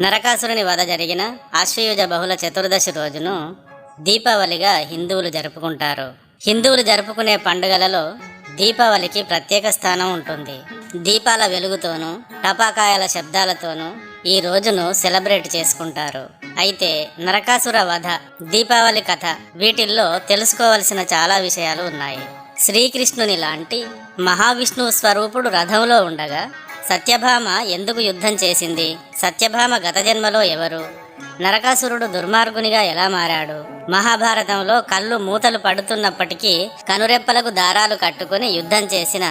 నరకాసురుని వధ జరిగిన ఆశ్వయుజ బహుళ చతుర్దశి రోజును దీపావళిగా హిందువులు జరుపుకుంటారు. హిందువులు జరుపుకునే పండుగలలో దీపావళికి ప్రత్యేక స్థానం ఉంటుంది. దీపాల వెలుగుతోనూ టపాకాయల శబ్దాలతోనూ ఈ రోజును సెలబ్రేట్ చేసుకుంటారు. అయితే నరకాసుర వధ, దీపావళి కథ, వీటిల్లో తెలుసుకోవలసిన చాలా విషయాలు ఉన్నాయి. శ్రీకృష్ణుని లాంటి మహావిష్ణువు స్వరూపుడు రథంలో ఉండగా సత్యభామ ఎందుకు యుద్ధం చేసింది? సత్యభామ గత జన్మలో ఎవరు? నరకాసురుడు దుర్మార్గునిగా ఎలా మారాడు? మహాభారతంలో కళ్ళు మూతలు పడుతున్నప్పటికీ కనురెప్పలకు దారాలు కట్టుకుని యుద్ధం చేసిన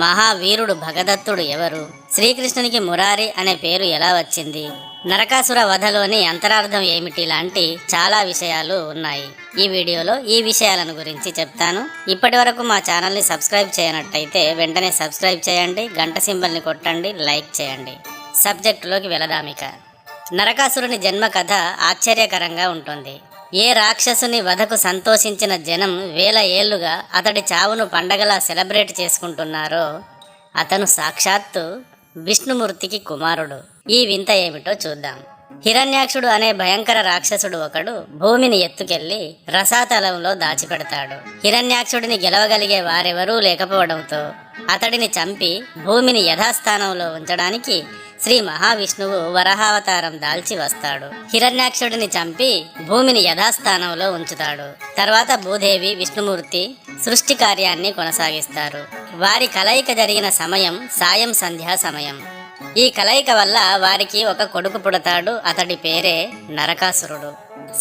మహావీరుడు భగదత్తుడు ఎవరు? శ్రీకృష్ణునికి మురారి అనే పేరు ఎలా వచ్చింది? నరకాసుర వధలోని అంతరార్థం ఏమిటి? లాంటి చాలా విషయాలు ఉన్నాయి. ఈ వీడియోలో ఈ విషయాలను గురించి చెప్తాను. ఇప్పటి వరకు మా ఛానల్ని సబ్స్క్రైబ్ చేయనట్టయితే వెంటనే సబ్స్క్రైబ్ చేయండి, గంట సింబల్ని కొట్టండి, లైక్ చేయండి. సబ్జెక్టులోకి వెళదామిక. నరకాసురుని జన్మ కథ ఆశ్చర్యకరంగా ఉంటుంది. ఏ రాక్షసుని వధకు సంతోషించిన జనం వేల ఏళ్లుగా అతడి చావును పండగలా సెలబ్రేట్ చేసుకుంటున్నారో అతను సాక్షాత్తు విష్ణుమూర్తికి కుమారుడు. ఈ వింత ఏమిటో చూద్దాం. హిరణ్యాక్షుడు అనే భయంకర రాక్షసుడు ఒకడు భూమిని ఎత్తుకెళ్లి రసాతలంలో దాచిపెడతాడు. హిరణ్యాక్షుడిని గెలవగలిగే వారెవరూ లేకపోవడంతో అతడిని చంపి భూమిని యథాస్థానంలో ఉంచడానికి శ్రీ మహావిష్ణువు వరాహావతారం దాల్చి వస్తాడు. హిరణ్యాక్షుడిని చంపి భూమిని యథాస్థానంలో ఉంచుతాడు. తర్వాత భూదేవి, విష్ణుమూర్తి సృష్టి కార్యాన్ని కొనసాగిస్తారు. వారి కలయిక జరిగిన సమయం సాయం సంధ్యా సమయం. ఈ కలయిక వల్ల వారికి ఒక కొడుకు పుడతాడు. అతడి పేరే నరకాసురుడు.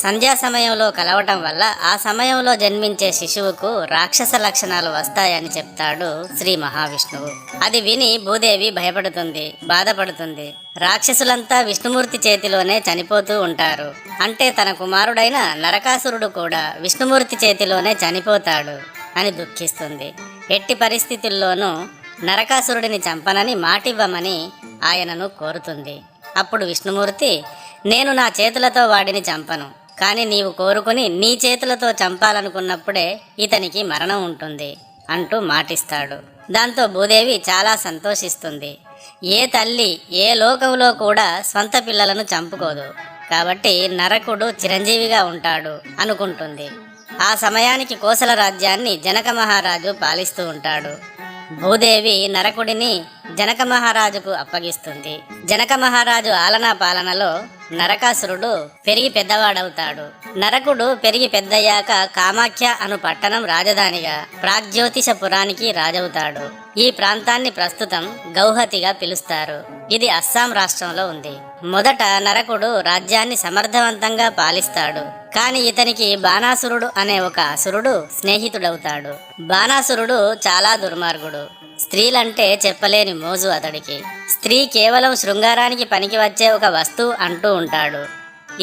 సంధ్యా సమయంలో కలవటం వల్ల ఆ సమయంలో జన్మించే శిశువుకు రాక్షస లక్షణాలు వస్తాయని చెప్తాడు శ్రీ మహావిష్ణువు. అది విని భూదేవి భయపడుతుంది, బాధపడుతుంది. రాక్షసులంతా విష్ణుమూర్తి చేతిలోనే చనిపోతూ ఉంటారు. అంటే తన కుమారుడైన నరకాసురుడు కూడా విష్ణుమూర్తి చేతిలోనే చనిపోతాడు అని దుఃఖిస్తుంది. ఎట్టి పరిస్థితుల్లోనూ నరకాసురుడిని చంపనని మాటివ్వమని ఆయనను కోరుతుంది. అప్పుడు విష్ణుమూర్తి, నేను నా చేతులతో వాడిని చంపను, కానీ నీవు కోరుకుని నీ చేతులతో చంపాలనుకున్నప్పుడే ఇతనికి మరణం ఉంటుంది అంటూ మాటిస్తాడు. దాంతో భూదేవి చాలా సంతోషిస్తుంది. ఏ తల్లి ఏ లోకంలో కూడా స్వంత పిల్లలను చంపుకోదు, కాబట్టి నరకుడు చిరంజీవిగా ఉంటాడు అనుకుంటుంది. ఆ సమయానికి కోసల రాజ్యాన్ని జనక మహారాజు పాలిస్తూ ఉంటాడు. భూదేవి నరకుడిని జనక మహారాజుకు అప్పగిస్తుంది. జనక మహారాజు ఆలనా పాలనలో నరకాసురుడు పెరిగి పెద్దవాడవుతాడు. నరకుడు పెరిగి పెద్దయ్యాక కామాఖ్య అను పట్టణం రాజధానిగా ప్రాగ్జ్యోతిషపురానికి రాజవుతాడు. ఈ ప్రాంతాన్ని ప్రస్తుతం గౌహతిగా పిలుస్తారు. ఇది అస్సాం రాష్ట్రంలో ఉంది. మొదట నరకుడు రాజ్యాన్ని సమర్థవంతంగా పాలిస్తాడు. కాని ఇతనికి బాణాసురుడు అనే ఒక అసురుడు స్నేహితుడవుతాడు. బాణాసురుడు చాలా దుర్మార్గుడు. స్త్రీలంటే చెప్పలేని మోజు అతడికి. స్త్రీ కేవలం శృంగారానికి పనికి వచ్చే ఒక వస్తువు అంటూ ఉంటాడు.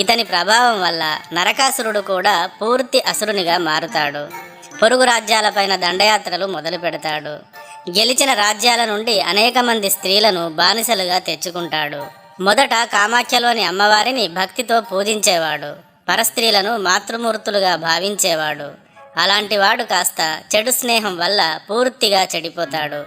ఇతని ప్రభావం వల్ల నరకాసురుడు కూడా పూర్తి అసురునిగా మారుతాడు. పొరుగు రాజ్యాలపైన దండయాత్రలు మొదలు పెడతాడు. గెలిచిన రాజ్యాల నుండి అనేక మంది స్త్రీలను బానిసలుగా తెచ్చుకుంటాడు. మొదట కామాఖ్యలోని అమ్మవారిని భక్తితో పూజించేవాడు. పరస్త్రీలను మాతృమూర్తులుగా భావించేవాడు. అలాంటివాడు కాస్త చెడు స్నేహం వల్ల పూర్తిగా చెడిపోతాడు,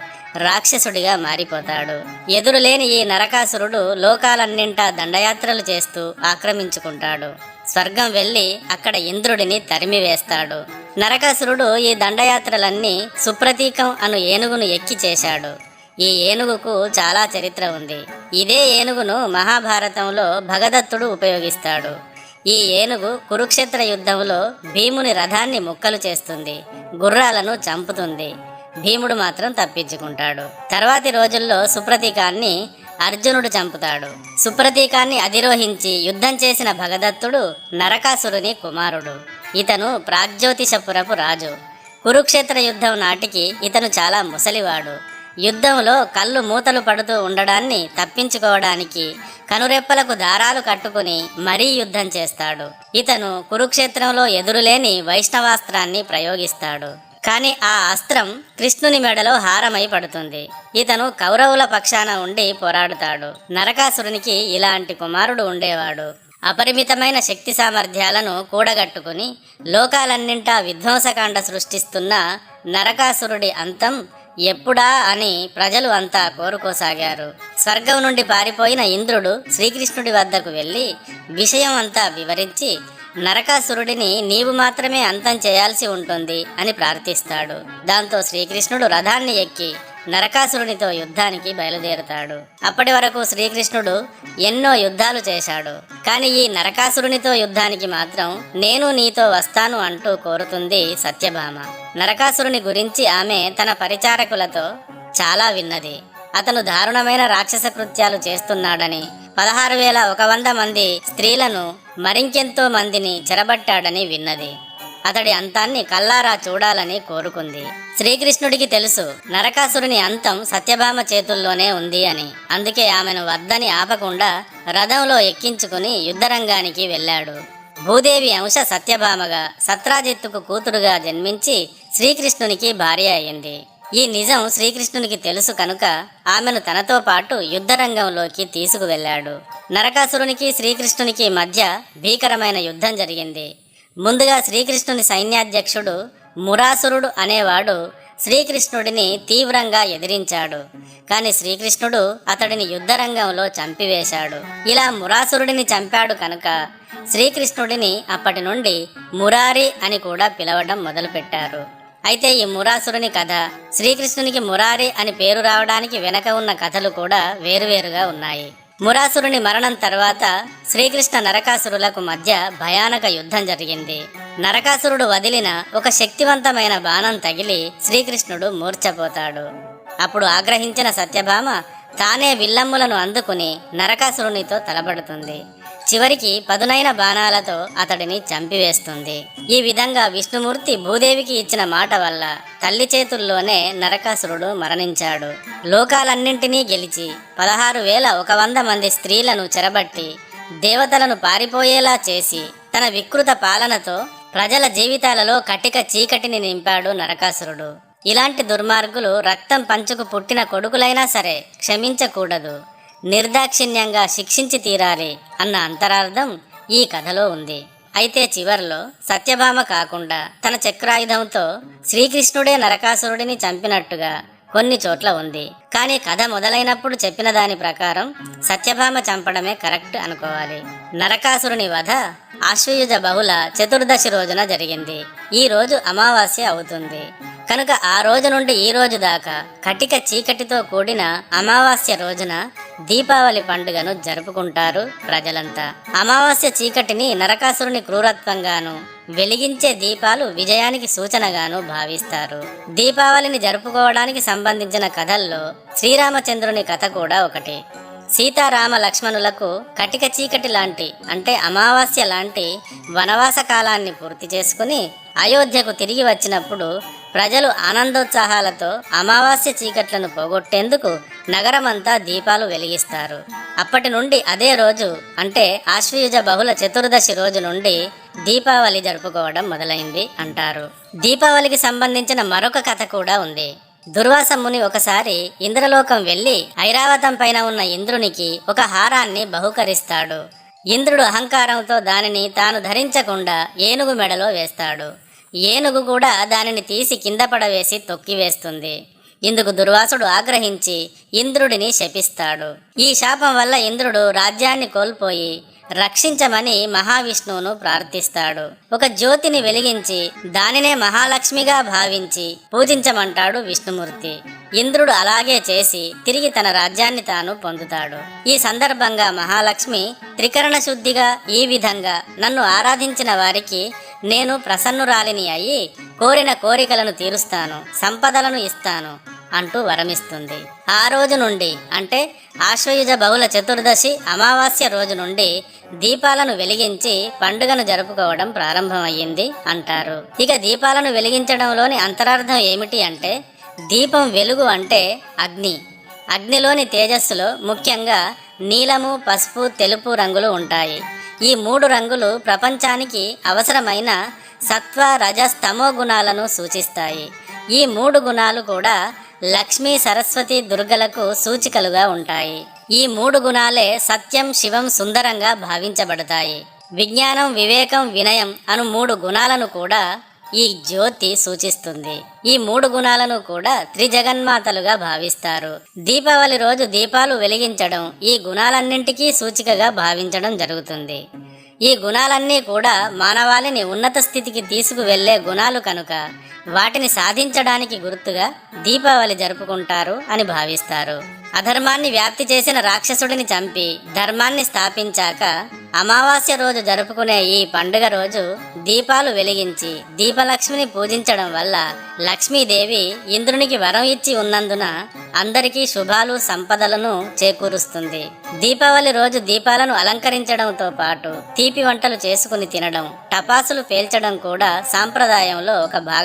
రాక్షసుడిగా మారిపోతాడు. ఎదురులేని ఈ నరకాసురుడు లోకాలన్నింటా దండయాత్రలు చేస్తూ ఆక్రమించుకుంటాడు. స్వర్గం వెళ్ళి అక్కడ ఇంద్రుడిని తరిమివేస్తాడు. నరకాసురుడు ఈ దండయాత్రలన్నీ సుప్రతీకం అను ఏనుగును ఎక్కి చేశాడు. ఈ ఏనుగుకు చాలా చరిత్ర ఉంది. ఇదే ఏనుగును మహాభారతంలో భగదత్తుడు ఉపయోగిస్తాడు. ఈ ఏనుగు కురుక్షేత్ర యుద్ధంలో భీముని రథాన్ని ముక్కలు చేస్తుంది, గుర్రాలను చంపుతుంది. భీముడు మాత్రం తప్పించుకుంటాడు. తర్వాతి రోజుల్లో సుప్రతీకాన్ని అర్జునుడు చంపుతాడు. సుప్రతీకాన్ని అధిరోహించి యుద్ధం చేసిన భగదత్తుడు నరకాసురుని కుమారుడు. ఇతను ప్రాగ్జ్యోతిషపురపు రాజు. కురుక్షేత్ర యుద్ధం నాటికి ఇతను చాలా ముసలివాడు. యుద్ధంలో కళ్ళు మూతలు పడుతూ ఉండడాన్ని తప్పించుకోవడానికి కనురెప్పలకు దారాలు కట్టుకుని మరీ యుద్ధం చేస్తాడు. ఇతను కురుక్షేత్రంలో ఎదురులేని వైష్ణవాస్త్రాన్ని ప్రయోగిస్తాడు. కానీ ఆ అస్త్రం కృష్ణుని మెడలో హారమై పడుతుంది. ఇతను కౌరవుల పక్షాన ఉండి పోరాడుతాడు. నరకాసురునికి ఇలాంటి కుమారుడు ఉండేవాడు. అపరిమితమైన శక్తి సామర్థ్యాలను కూడగట్టుకుని లోకాలన్నింటా విధ్వంసకాండ సృష్టిస్తున్న నరకాసురుడి అంతం ఎప్పుడా అని ప్రజలు అంతా కోరుకోసాగారు. స్వర్గం నుండి పారిపోయిన ఇంద్రుడు శ్రీకృష్ణుడి వద్దకు వెళ్ళి విషయం అంతా వివరించి నరకాసురుడిని నీవు మాత్రమే అంతం చేయాల్సి ఉంటుంది అని ప్రార్థిస్తాడు. దాంతో శ్రీకృష్ణుడు రథాన్ని ఎక్కి నరకాసురునితో యుద్ధానికి బయలుదేరుతాడు. అప్పటి వరకు శ్రీకృష్ణుడు ఎన్నో యుద్ధాలు చేశాడు. కానీ ఈ నరకాసురునితో యుద్ధానికి మాత్రం నేను నీతో వస్తాను అంటూ కోరుతుంది సత్యభామ. నరకాసురుని గురించి ఆమె తన పరిచారకులతో చాలా విన్నది. అతను దారుణమైన రాక్షస కృత్యాలు చేస్తున్నాడని, 16,100 మంది స్త్రీలను మరింకెంతో మందిని చెరబట్టాడని విన్నది. అతడి అంతాన్ని కల్లారా చూడాలని కోరుకుంది. శ్రీకృష్ణుడికి తెలుసు నరకాసురుని అంతం సత్యభామ చేతుల్లోనే ఉంది అని. అందుకే ఆమెను వద్దని ఆపకుండా రథంలో ఎక్కించుకుని యుద్ధరంగానికి వెళ్ళాడు. భూదేవి అంశ సత్యభామగా సత్రాజిత్తుకు కూతురుగా జన్మించి శ్రీకృష్ణునికి భార్య అయింది. ఈ నిజం శ్రీకృష్ణునికి తెలుసు కనుక ఆమెను తనతో పాటు యుద్ధరంగంలోకి తీసుకువెళ్ళాడు. నరకాసురునికి శ్రీకృష్ణునికి మధ్య భీకరమైన యుద్ధం జరిగింది. ముందుగా శ్రీకృష్ణుని సైన్యాధ్యక్షుడు మురాసురుడు అనేవాడు శ్రీకృష్ణుడిని తీవ్రంగా ఎదిరించాడు. కానీ శ్రీకృష్ణుడు అతడిని యుద్ధరంగంలో చంపివేశాడు. ఇలా మురాసురుడిని చంపాడు కనుక శ్రీకృష్ణుడిని అప్పటి నుండి మురారి అని కూడా పిలవడం మొదలుపెట్టారు. అయితే ఈ మురాసురుని కథ, శ్రీకృష్ణునికి మురారి అని పేరు రావడానికి వెనక ఉన్న కథలు కూడా వేరువేరుగా ఉన్నాయి. మురాసురుని మరణం తర్వాత శ్రీకృష్ణ నరకాసురులకు మధ్య భయానక యుద్ధం జరిగింది. నరకాసురుడు వదిలిన ఒక శక్తివంతమైన బాణం తగిలి శ్రీకృష్ణుడు మూర్ఛపోతాడు. అప్పుడు ఆగ్రహించిన సత్యభామ తానే విల్లమ్ములను అందుకుని నరకాసురునితో తలబడుతుంది. చివరికి పదునైన బాణాలతో అతడిని చంపివేస్తుంది. ఈ విధంగా విష్ణుమూర్తి భూదేవికి ఇచ్చిన మాట వల్ల తల్లి చేతుల్లోనే నరకాసురుడు మరణించాడు. లోకాలన్నింటినీ గెలిచి 16,100 మంది స్త్రీలను చెరబట్టి దేవతలను పారిపోయేలా చేసి తన వికృత పాలనతో ప్రజల జీవితాలలో కటిక చీకటిని నింపాడు నరకాసురుడు. ఇలాంటి దుర్మార్గులు రక్తం పంచుకు పుట్టిన కొడుకులైనా సరే క్షమించకూడదు, నిర్దాక్షిణ్యంగా శిక్షించి తీరాలి అన్న అంతరార్థం ఈ కథలో ఉంది. అయితే చివర్లో సత్యభామ కాకుండా తన చక్రాయుధంతో శ్రీకృష్ణుడే నరకాసురుడిని చంపినట్టుగా కొన్ని చోట్ల ఉంది. కానీ కథ మొదలైనప్పుడు చెప్పిన దాని ప్రకారం సత్యభామ చంపడమే కరెక్ట్ అనుకోవాలి. నరకాసురుని వధ ఆశ్వయుజ బహుళ చతుర్దశి రోజున జరిగింది. ఈ రోజు అమావాస్య అవుతుంది కనుక ఆ రోజు నుండి ఈ రోజు దాకా కటిక చీకటితో కూడిన అమావాస్య రోజున దీపావళి పండుగను జరుపుకుంటారు ప్రజలంతా. అమావాస్య చీకటిని నరకాసురుని క్రూరత్వంగాను, వెలిగించే దీపాలు విజయానికి సూచనగాను భావిస్తారు. దీపావళిని జరుపుకోవడానికి సంబంధించిన కథల్లో శ్రీరామచంద్రుని కథ కూడా ఒకటి. సీతారామ లక్ష్మణులకు కటిక చీకటి లాంటి అంటే అమావాస్య లాంటి వనవాస కాలాన్ని పూర్తి చేసుకుని అయోధ్యకు తిరిగి వచ్చినప్పుడు ప్రజలు ఆనందోత్సాహాలతో అమావాస్య చీకట్లను పోగొట్టేందుకు నగరమంతా దీపాలు వెలిగిస్తారు. అప్పటి నుండి అదే రోజు అంటే ఆశ్వయుజ బహుళ చతుర్దశి రోజు నుండి దీపావళి జరుపుకోవడం మొదలైంది అంటారు. దీపావళికి సంబంధించిన మరొక కథ కూడా ఉంది. దుర్వాస ముని ఒకసారి ఇంద్రలోకం వెళ్లి ఐరావతం పైన ఉన్న ఇంద్రునికి ఒక హారాన్ని బహుకరిస్తాడు. ఇంద్రుడు అహంకారంతో దానిని తాను ధరించకుండా ఏనుగు మెడలో వేస్తాడు. ఏనుగు కూడా దానిని తీసి కింద పడవేసి తొక్కివేస్తుంది. ఇందుకు దుర్వాసుడు ఆగ్రహించి ఇంద్రుడిని శపిస్తాడు. ఈ శాపం వల్ల ఇంద్రుడు రాజ్యాన్ని కోల్పోయి రక్షించమని మహావిష్ణువును ప్రార్థిస్తాడు. ఒక జ్యోతిని వెలిగించి దానినే మహాలక్ష్మిగా భావించి పూజించమంటాడు విష్ణుమూర్తి. ఇంద్రుడు అలాగే చేసి తిరిగి తన రాజ్యాన్ని తాను పొందుతాడు. ఈ సందర్భంగా మహాలక్ష్మి త్రికరణ శుద్ధిగా ఈ విధంగా నన్ను ఆరాధించిన వారికి నేను ప్రసన్నురాలిని అయి కోరిన కోరికలను తీరుస్తాను, సంపదలను ఇస్తాను అంటూ వరమిస్తుంది. ఆ రోజు నుండి అంటే ఆశ్వయుజ బహుళ చతుర్దశి అమావాస్య రోజు నుండి దీపాలను వెలిగించి పండుగను జరుపుకోవడం ప్రారంభమయ్యింది అంటారు. ఇక దీపాలను వెలిగించడంలోని అంతరార్థం ఏమిటి అంటే దీపం వెలుగు అంటే అగ్ని. అగ్నిలోని తేజస్సులో ముఖ్యంగా నీలము, పసుపు, తెలుపు రంగులు ఉంటాయి. ఈ 3 రంగులు ప్రపంచానికి అవసరమైన సత్వ, రజస్, తమో గుణాలను సూచిస్తాయి. ఈ 3 గుణాలు కూడా లక్ష్మీ, సరస్వతి, దుర్గలకు సూచికలుగా ఉంటాయి. ఈ 3 గుణాలే సత్యం, శివం, సుందరంగా భావించబడతాయి. విజ్ఞానం, వివేకం, వినయం అను 3 గుణాలను కూడా ఈ జ్యోతి సూచిస్తుంది. ఈ 3 గుణాలను కూడా త్రిజగన్మాతలుగా భావిస్తారు. దీపావళి రోజు దీపాలు వెలిగించడం ఈ గుణాలన్నింటికీ సూచికగా భావించడం జరుగుతుంది. ఈ గుణాలన్నీ కూడా మానవాళిని ఉన్నత స్థితికి తీసుకువెళ్లే గుణాలు కనుక వాటిని సాధించడానికి గుర్తుగా దీపావళి జరుపుకుంటారు అని భావిస్తారు. అధర్మాన్ని వ్యాప్తి చేసిన రాక్షసుడిని చంపి ధర్మాన్ని స్థాపించాక అమావాస్య రోజు జరుపుకునే ఈ పండుగ రోజు దీపాలు వెలిగించి దీపలక్ష్మిని పూజించడం వల్ల లక్ష్మీదేవి ఇంద్రునికి వరం ఇచ్చి ఉన్నందున అందరికీ శుభాలు సంపదలను చేకూరుస్తుంది. దీపావళి రోజు దీపాలను అలంకరించడంతో పాటు తీపి వంటలు చేసుకుని తినడం, టపాసులు పేల్చడం కూడా సాంప్రదాయంలో ఒక భాగం.